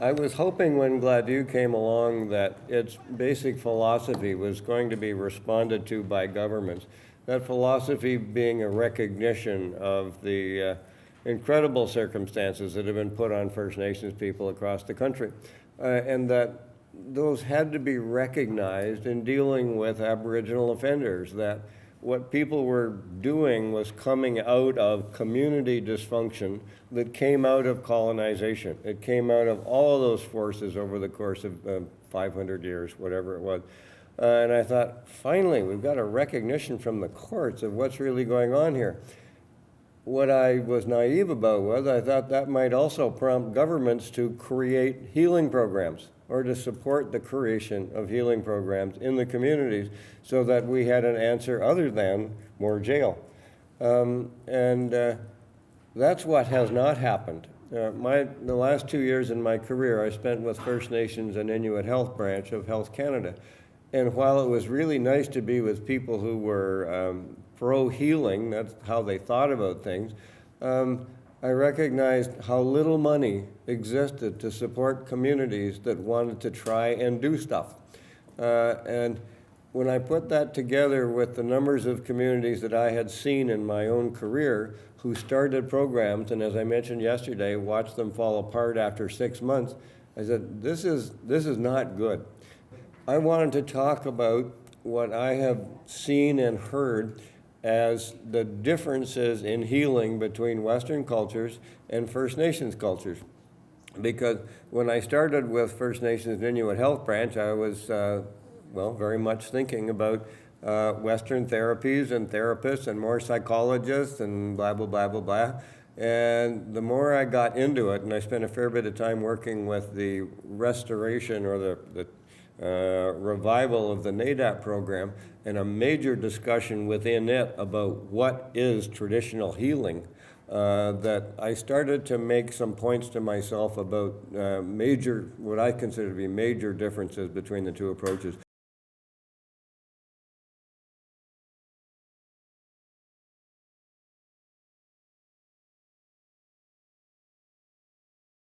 I was hoping when Gladue came along that its basic philosophy was going to be responded to by governments. That philosophy being a recognition of the incredible circumstances that have been put on First Nations people across the country, and that those had to be recognized in dealing with Aboriginal offenders, that what people were doing was coming out of community dysfunction that came out of colonization. It came out of all of those forces over the course of 500 years, whatever it was. And I thought, finally, we've got a recognition from the courts of what's really going on here. What I was naive about was I thought that might also prompt governments to create healing programs or to support the creation of healing programs in the communities so that we had an answer other than more jail. That's what has not happened. The last 2 years in my career I spent with First Nations and Inuit Health Branch of Health Canada. And while it was really nice to be with people who were pro-healing, that's how they thought about things, I recognized how little money existed to support communities that wanted to try and do stuff. And when I put that together with the numbers of communities that I had seen in my own career who started programs, and as I mentioned yesterday, watched them fall apart after 6 months, I said, this is not good. I wanted to talk about what I have seen and heard as the differences in healing between Western cultures and First Nations cultures. Because when I started with First Nations and Inuit Health Branch, I was, very much thinking about Western therapies and therapists and more psychologists and blah, blah, blah, blah, blah. And the more I got into it, and I spent a fair bit of time working with the restoration or the revival of the NADAP program, and a major discussion within it about what is traditional healing, that I started to make some points to myself about what I consider to be major differences between the two approaches.